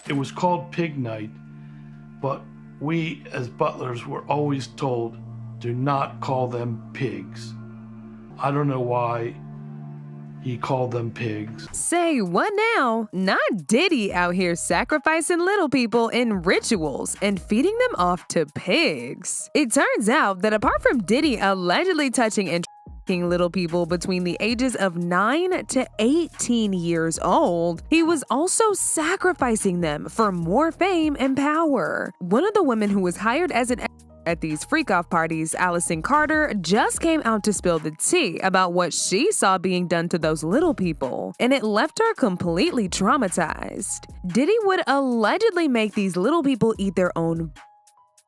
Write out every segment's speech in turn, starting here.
It was called Pig Night, but we as butlers were always told, do not call them pigs. I don't know why he called them pigs. Say what now? Not Diddy out here sacrificing little people in rituals and feeding them off to pigs. It turns out that apart from Diddy allegedly touching and trafficking little people between the ages of 9 to 18 years old, he was also sacrificing them for more fame and power. One of the women who was hired as an at these freak-off parties, Allison Carter, just came out to spill the tea about what she saw being done to those little people, and it left her completely traumatized. Diddy would allegedly make these little people eat their own,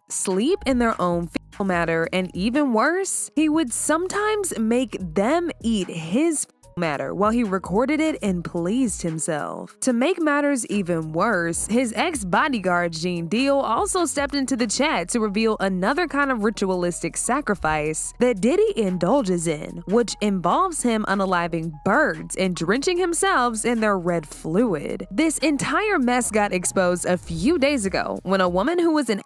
sleep in their own fecal matter, and even worse, he would sometimes make them eat his matter while he recorded it and pleased himself. To make matters even worse, his ex-bodyguard Gene Deal also stepped into the chat to reveal another kind of ritualistic sacrifice that Diddy indulges in, which involves him unaliving birds and drenching himself in their red fluid. This entire mess got exposed a few days ago when a woman who was an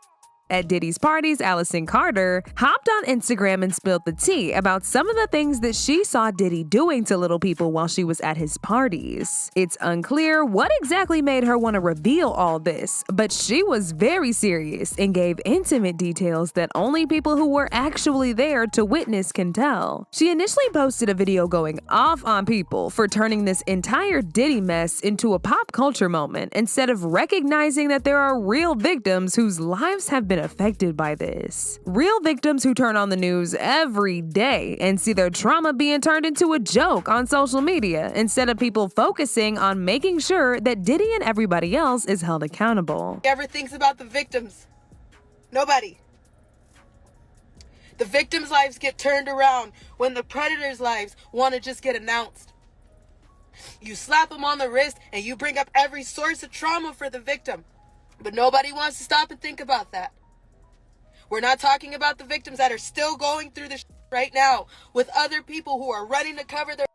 at Diddy's parties, Allison Carter, hopped on Instagram and spilled the tea about some of the things that she saw Diddy doing to little people while she was at his parties. It's unclear what exactly made her want to reveal all this, but she was very serious and gave intimate details that only people who were actually there to witness can tell. She initially posted a video going off on people for turning this entire Diddy mess into a pop culture moment instead of recognizing that there are real victims whose lives have been affected by this. Real victims who turn on the news every day and see their trauma being turned into a joke on social media instead of people focusing on making sure that Diddy and everybody else is held accountable. Ever thinks about the victims? Nobody. The victims' lives get turned around when the predators' lives want to just get announced. You slap them on the wrist and you bring up every source of trauma for the victim. But nobody wants to stop and think about that. We're not talking about the victims that are still going through this right now with other people who are running to cover their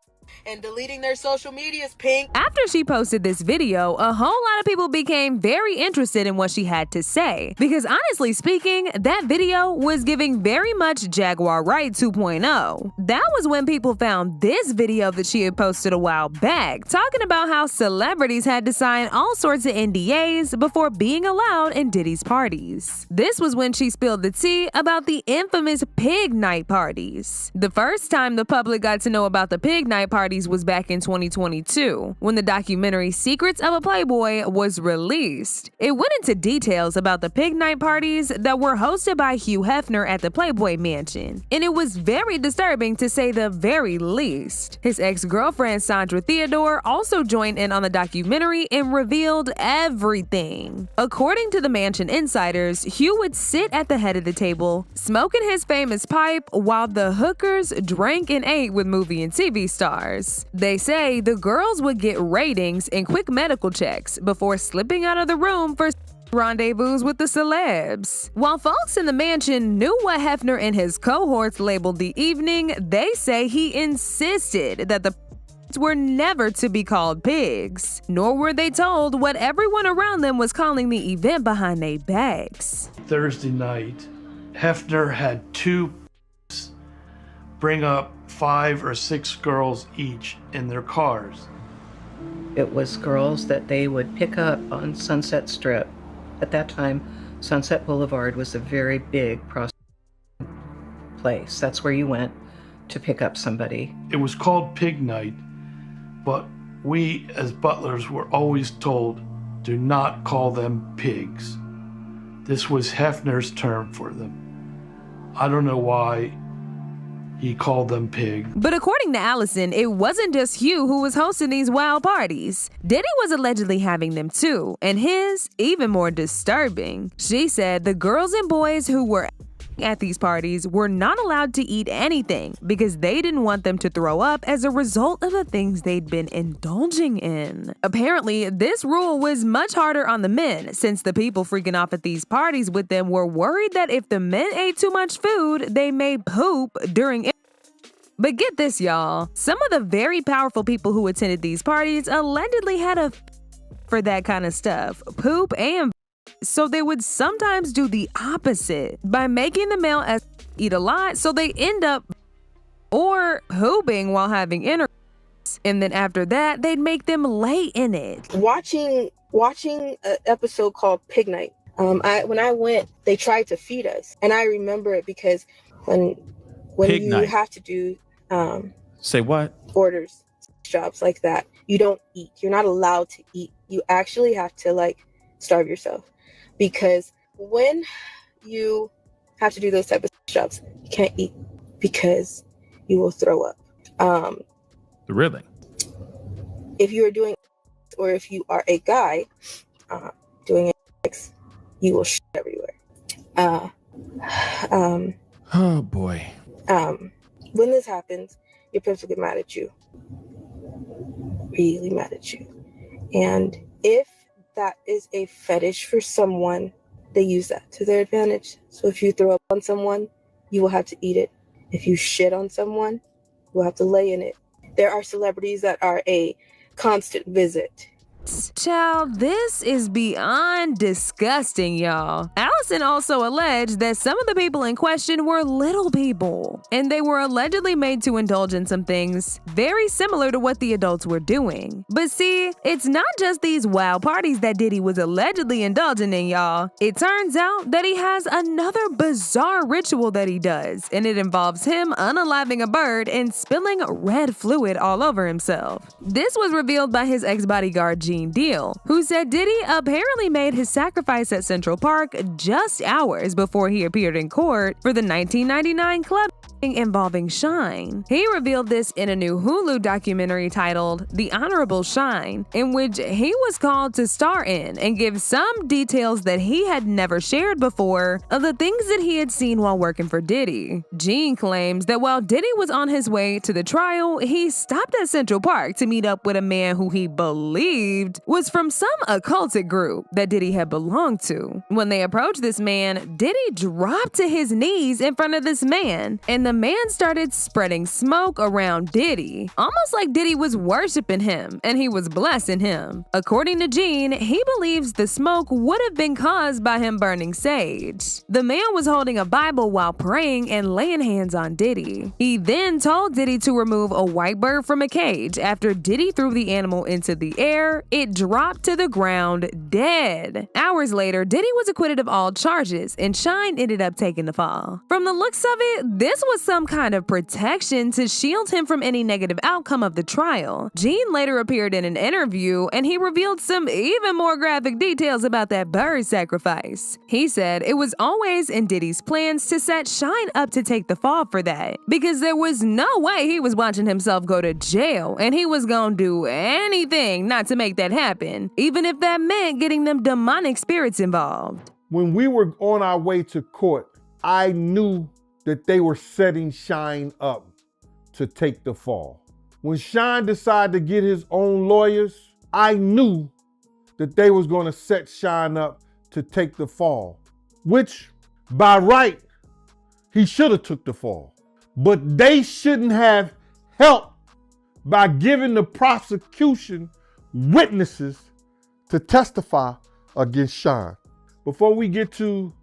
and deleting their social medias, pink. After she posted this video, a whole lot of people became very interested in what she had to say. Because honestly speaking, that video was giving very much Jaguar Wright 2.0. That was when people found this video that she had posted a while back, talking about how celebrities had to sign all sorts of NDAs before being allowed in Diddy's parties. This was when she spilled the tea about the infamous Pig Night parties. The first time the public got to know about the Pig Night parties was back in 2022, when the documentary Secrets of a Playboy was released. It went into details about the Pig Night parties that were hosted by Hugh Hefner at the Playboy Mansion, and it was very disturbing to say the very least. His ex-girlfriend Sandra Theodore also joined in on the documentary and revealed everything. According to the Mansion insiders, Hugh would sit at the head of the table, smoking his famous pipe while the hookers drank and ate with movie and TV stars. They say the girls would get ratings and quick medical checks before slipping out of the room for rendezvous with the celebs. While folks in the mansion knew what Hefner and his cohorts labeled the evening, they say he insisted that the were never to be called pigs, nor were they told what everyone around them was calling the event behind their backs. Thursday night, Hefner had two bring up 5 or 6 girls each in their cars. It was girls that they would pick up on Sunset Strip. At that time, Sunset Boulevard was a very big prostitution place. That's where you went to pick up somebody. It was called Pig Night, but we as butlers were always told, do not call them pigs. This was Hefner's term for them. I don't know why he called them pig. But according to Allison, it wasn't just Hugh who was hosting these wild parties. Diddy was allegedly having them too, and his even more disturbing. She said the girls and boys who were at these parties were not allowed to eat anything because they didn't want them to throw up as a result of the things they'd been indulging in. Apparently, this rule was much harder on the men since the people freaking off at these parties with them were worried that if the men ate too much food, they may poop during it. But get this, y'all. Some of the very powerful people who attended these parties allegedly had a for that kind of stuff, poop and so they would sometimes do the opposite by making the male eat a lot so they end up or pooping while having intercourse. And then after that, they'd make them lay in it. Watching an episode called Pig Night. When I went, they tried to feed us, and I remember it because when Pig you night. have to do Say what? orders, jobs like that, you don't eat. You're not allowed to eat. You actually have to like starve yourself, because when you have to do those type of jobs, you can't eat because you will throw up. Really? If you are doing, or if you are a guy doing sex, you will shit everywhere. Oh boy. When this happens, your pimps will get mad at you, really mad at you. And if that is a fetish for someone, they use that to their advantage. So if you throw up on someone, you will have to eat it. If you shit on someone, you will have to lay in it. There are celebrities that are a constant visit. Child, this is beyond disgusting, y'all. Allison also alleged that some of the people in question were little people, and they were allegedly made to indulge in some things very similar to what the adults were doing. But see, it's not just these wild parties that Diddy was allegedly indulging in, y'all. It turns out that he has another bizarre ritual that he does, and it involves him unaliving a bird and spilling red fluid all over himself. This was revealed by his ex-bodyguard, Gene Deal, who said Diddy apparently made his sacrifice at Central Park just hours before he appeared in court for the 1999 club involving Shine. He revealed this in a new Hulu documentary titled The Honorable Shine, in which he was called to star in and give some details that he had never shared before of the things that he had seen while working for Diddy. Gene claims that while Diddy was on his way to the trial, he stopped at Central Park to meet up with a man who he believed was from some occultic group that Diddy had belonged to. When they approached this man, Diddy dropped to his knees in front of this man, and the man started spreading smoke around Diddy, almost like Diddy was worshiping him and he was blessing him. According to Gene, he believes the smoke would have been caused by him burning sage. The man was holding a Bible while praying and laying hands on Diddy. He then told Diddy to remove a white bird from a cage. After Diddy threw the animal into the air, it dropped to the ground dead. Hours later, Diddy was acquitted of all charges and Shine ended up taking the fall. From the looks of it, this was some kind of protection to shield him from any negative outcome of the trial. Gene later appeared in an interview and he revealed some even more graphic details about that bird sacrifice. He said it was always in Diddy's plans to set Shine up to take the fall for that, because there was no way he was watching himself go to jail and he was gonna do anything not to make that happen, even if that meant getting them demonic spirits involved. When we were on our way to court, I knew that they were setting Shine up to take the fall. When Shine decided to get his own lawyers, I knew that they was gonna set Shine up to take the fall, which by right, he should have took the fall. But they shouldn't have helped by giving the prosecution witnesses to testify against Shine. Before we get to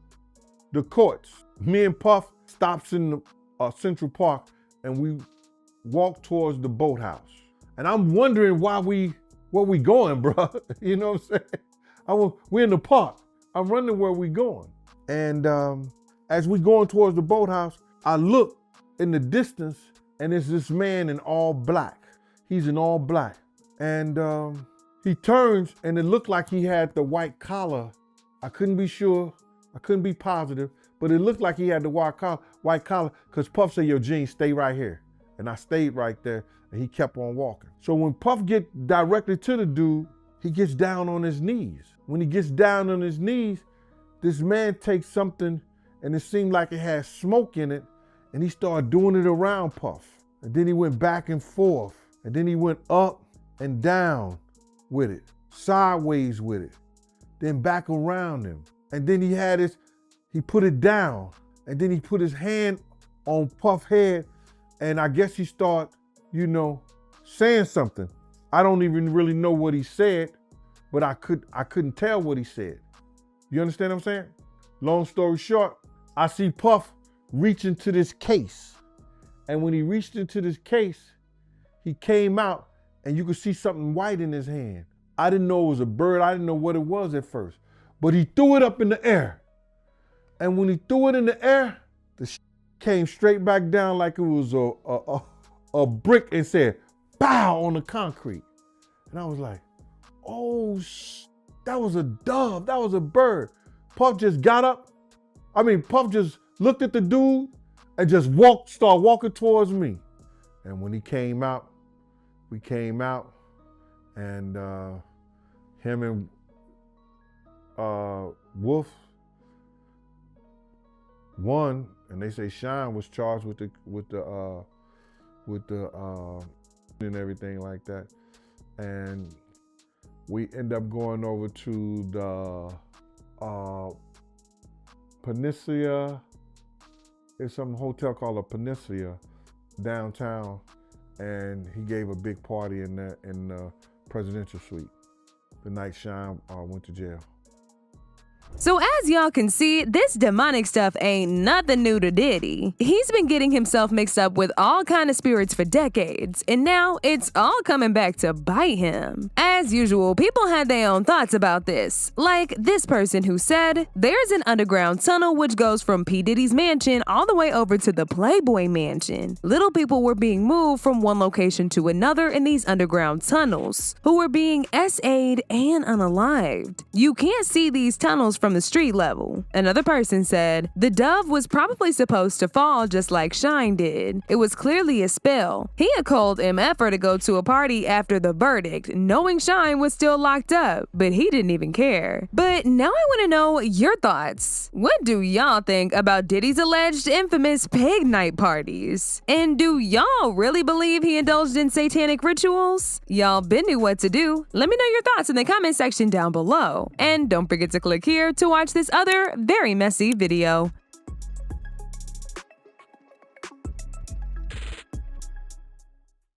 the courts, me and Puff stops in the Central Park and we walk towards the boathouse. And I'm wondering where we going, bro. You know what I'm saying? We're in the park. I'm wondering where we going. And as we going towards the boathouse, I look in the distance and it's this man in all black. He's in all black. And he turns and it looked like he had the white collar. I couldn't be sure. I couldn't be positive, but it looked like he had the white collar because Puff said, yo, Gene, stay right here. And I stayed right there and he kept on walking. So when Puff get directly to the dude, he gets down on his knees. When he gets down on his knees, this man takes something and it seemed like it had smoke in it and he started doing it around Puff. And then he went back and forth and then he went up and down with it, sideways with it, then back around him. And then he put it down and then he put his hand on Puff's head and I guess he started, saying something. I don't even really know what he said, but I couldn't tell what he said. You understand what I'm saying? Long story short, I see Puff reach into this case. And when he reached into this case, he came out and you could see something white in his hand. I didn't know it was a bird. I didn't know what it was at first. But he threw it up in the air. And when he threw it in the air, the came straight back down like it was a brick and said, "Bow" on the concrete. And I was like, oh, that was a dove. That was a bird. Puff just got up. Puff just looked at the dude and just started walking towards me. And when he came out, we came out, and him and Wolf won, and they say Shine was charged with the and everything like that. And we end up going over to the Peninsula. It's some hotel called a Peninsula downtown, and he gave a big party in the presidential suite the night Shine went to jail. So as y'all can see, this demonic stuff ain't nothing new to Diddy. He's been getting himself mixed up with all kind of spirits for decades, and now it's all coming back to bite him. As usual, people had their own thoughts about this, like this person who said, there's an underground tunnel which goes from P. Diddy's mansion all the way over to the Playboy Mansion. Little people were being moved from one location to another in these underground tunnels, who were being SA'd and unalived. You can't see these tunnels from the street level. Another person said, the dove was probably supposed to fall just like Shine did. It was clearly a spell. He had called MF'er to go to a party after the verdict, knowing Shine was still locked up, but he didn't even care. But now I want to know your thoughts. What do y'all think about Diddy's alleged infamous pig night parties? And do y'all really believe he indulged in satanic rituals? Y'all been knew what to do. Let me know your thoughts in the comment section down below. And don't forget to click here to watch this other very messy video.